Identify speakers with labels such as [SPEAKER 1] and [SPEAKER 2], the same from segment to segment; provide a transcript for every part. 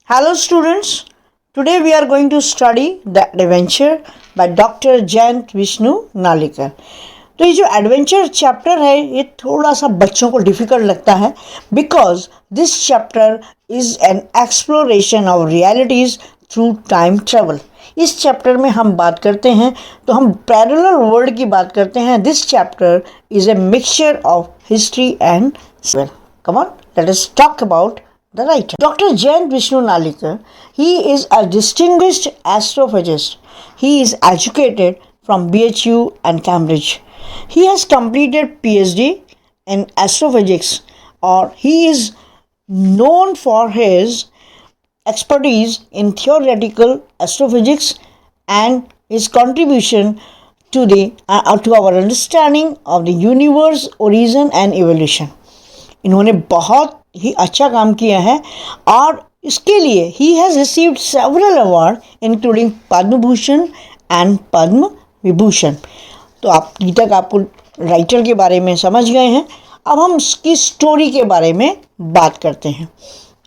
[SPEAKER 1] Hello students, today we are going to study The Adventure by Dr. Jayant Vishnu Nalikar. तो ये जो adventure chapter है ये थोड़ा सा बच्चों को डिफ़िकल्ट लगता है because this chapter is an exploration of realities through time travel. इस चैप्टर में हम बात करते हैं तो हम पैरेलल वर्ल्ड की बात करते हैं। This chapter is a mixture of history and civil. Come on, let us talk about the writer. Dr. Jayant Vishnu Nalikar, he is a distinguished astrophysicist. He is educated from BHU and Cambridge. He has completed PhD in astrophysics, or he is known for his expertise in theoretical astrophysics and his contribution to our understanding of the universe, origin and evolution. इन्होंने बहुत ही अच्छा काम किया है और इसके लिए ही has received several award including Padma Bhushan and Padma Vibhushan. तो आप अभी तक आपको राइटर के बारे में समझ गए हैं। अब हम उसकी स्टोरी के बारे में बात करते हैं।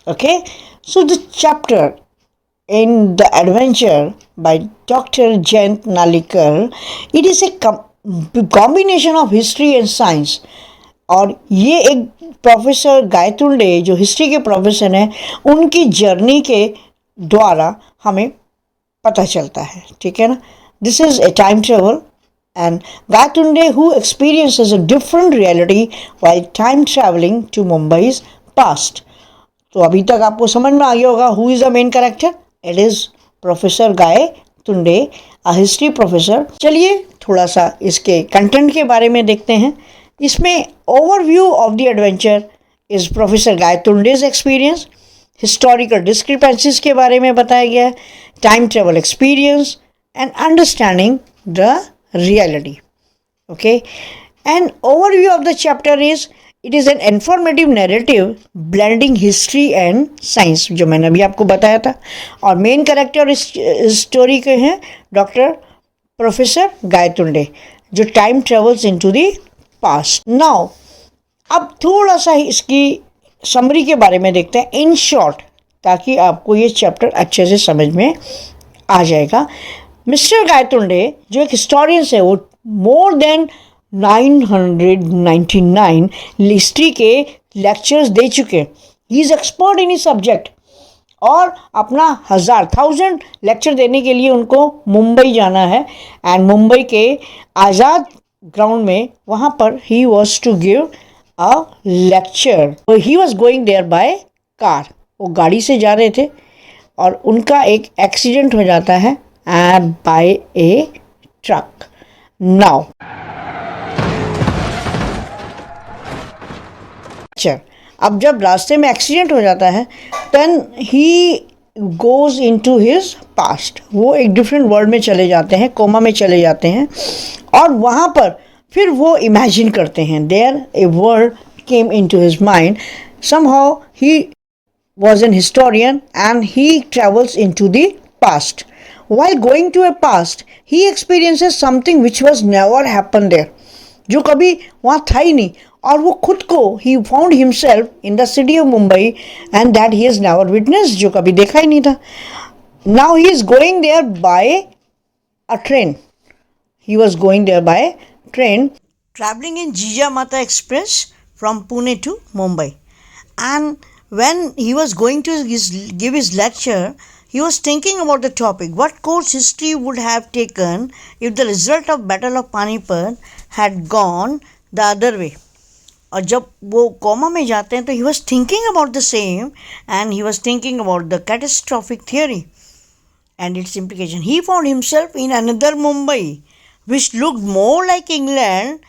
[SPEAKER 1] Okay, so the chapter in the adventure by doctor Jayant Nalikar, it is a combination of history and science. और ये एक प्रोफेसर गायतुंडे जो हिस्ट्री के प्रोफेसर हैं उनकी जर्नी के द्वारा हमें पता चलता है, ठीक है ना। This is a time travel and Gaitonde who experiences a different reality while time travelling to Mumbai's past. तो अभी तक आपको समझ में आ गया होगा who is the main character. It is professor Gaitonde, a history professor. चलिए थोड़ा सा इसके कंटेंट के बारे में देखते हैं। इसमें overview of the adventure is professor Gaitonde's experience, historical discrepancies के बारे में बताया गया है, time travel experience and understanding the reality. Okay, and overview of the chapter is it is an informative narrative blending history and science, जो मैंने अभी आपको बताया था। और मेन कैरेक्टर इस स्टोरी के हैं डॉक्टर प्रोफेसर गायतुंडे जो time travels into the past. Now अब थोड़ा सा इसकी समरी के बारे में देखते हैं इन शॉर्ट, ताकि आपको ये चैप्टर अच्छे से समझ में आ जाएगा। मिस्टर गायतुंडे जो एक हिस्टोरियंस है, वो मोर देन 999 हिस्ट्री के लेक्चर्स दे चुके। ही इज़ एक्सपर्ट इन इस सब्जेक्ट और अपना 1000 लेक्चर देने के लिए उनको मुंबई जाना है। एंड मुंबई के आज़ाद ग्राउंड में वहाँ पर ही was to give a lecture. He was going there by car, वो गाड़ी से जा रहे थे और उनका एक एक्सीडेंट हो जाता है and by a truck. Now अब जब रास्ते में एक्सीडेंट हो जाता है then he goes into his past. वो एक डिफरेंट वर्ल्ड में चले जाते हैं, कोमा में चले जाते हैं और वहाँ पर फिर वो इमेजिन करते हैं। There a world came into his mind. Somehow he was an historian and he travels into the past. While going to a past he experiences something which was never happen there, जो कभी वहाँ था ही नहीं। और वो खुद को ही found himself in the city of Mumbai and that he is never witness, जो कभी देखा ही नहीं था। Now he is going there by a train. He was going there by train, traveling in Jijamata Express from Pune to Mumbai. And when he was going to give his lecture, he was thinking about the topic. What course history would have taken if the result of Battle of Panipat had gone the other way? और जब वो coma में जाते हैं तो he was thinking about the same and he was thinking about the catastrophic theory and its implication. He found himself in another Mumbai which looked more like England,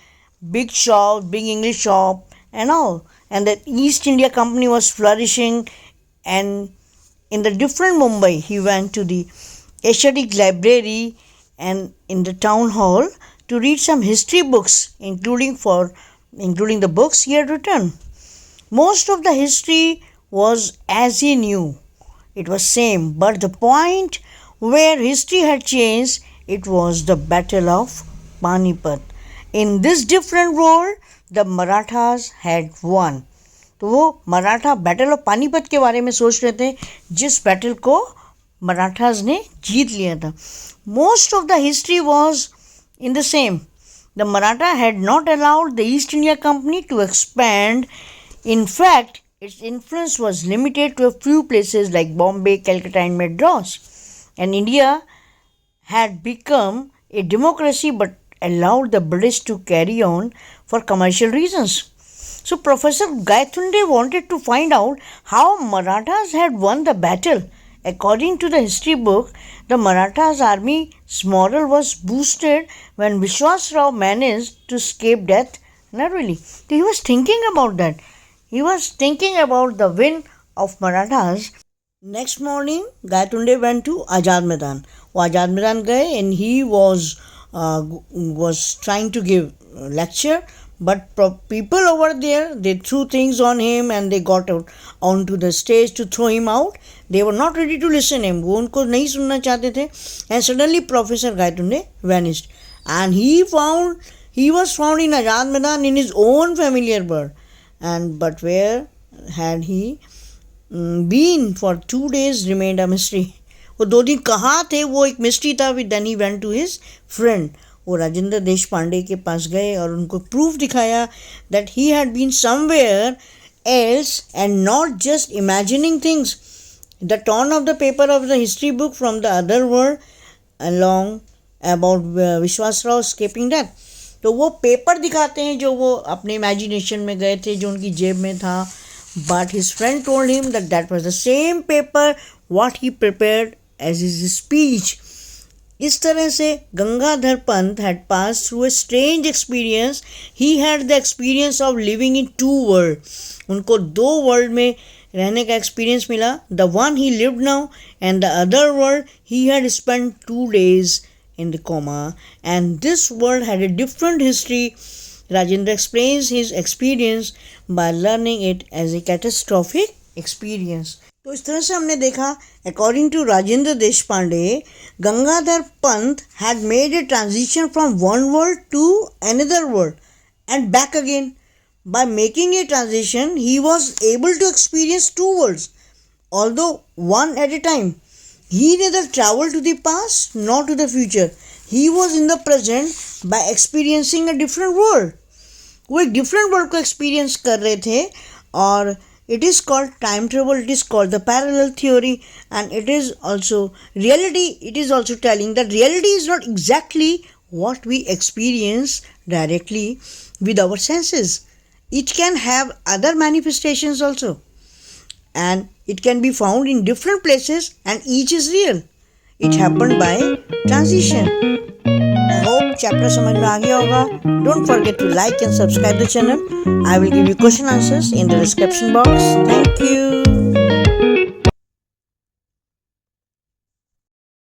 [SPEAKER 1] big shop, big English shop and all. And the East India Company was flourishing, and in the different Mumbai, he went to the Asiatic Library and in the town hall to read some history books, including the books he had written. Most of the history was as he knew. It was same, but the point where history had changed, it was the Battle of Panipat. In this different world, the Marathas had won. तो वो Maratha battle of Panipat के बारे में सोच रहे थे, जिस battle को मराठाज ने जीत लिया था. Most of the history was in the same. The Maratha had not allowed the East India Company to expand. In fact, its influence was limited to a few places like Bombay, Calcutta, and Madras. And India had become a democracy but allowed the British to carry on for commercial reasons. So, Professor Gaitunde wanted to find out how Marathas had won the battle. According to the history book, the Marathas' army's morale was boosted when Vishwas Rao managed to escape death narrowly. So he was thinking about that. He was thinking about the win of Marathas. Next morning, Gaitunde went to Azad Maidan. वो आज़ाद मैदान गए and he was trying to give lecture, but people over there, they threw things on him and they got out onto the stage to throw him out. They were not ready to listen him. वो उनको नहीं सुनना चाहते थे. And suddenly Professor Gaitunde vanished, and he was found in Azad Maidan in his own familiar bird. But where had he been for 2 days remained a mystery. वो 2 दिन कहाँ थे वो एक मिस्ट्री था. Then he went to his friend. वो राजेंद्र देश पांडे के पास गए और उनको प्रूफ दिखाया that he had been somewhere else and not just imagining things. The torn of the paper of the history book from the other world along about विश्वास Rao escaping death. तो वो पेपर दिखाते हैं जो वो अपने इमेजिनेशन में गए थे, जो उनकी जेब में था. But his friend told him that was the same paper what he prepared as his speech. इस तरह से Gangadhar Pant had passed through a strange experience. He had the experience of living in 2 worlds. उनको 2 वर्ल्ड में रहने का experience मिला. The one he lived now and the other world he had spent 2 days in the coma, and this world had a different history. Rajendra explains his experience by learning it as a catastrophic experience. तो इस तरह से हमने देखा, according to Rajendra देश Pandey, Gangadhar Pant had made a transition from one world to another world and back again. By making a transition, he was able to experience 2 worlds, although one at a time. He neither traveled to the past nor to the future. He was in the present by experiencing a different world. वो एक different world को experience कर रहे थे, और it is called time travel, it is called the parallel theory, and it is also reality. It is also telling that reality is not exactly what we experience directly with our senses. It can have other manifestations also, and it can be found in different places, and each is real. It happened by transition. I hope chapter समझ में आ गया होगा. Don't forget to like and subscribe the channel. I will give you question answers in the description box. Thank you.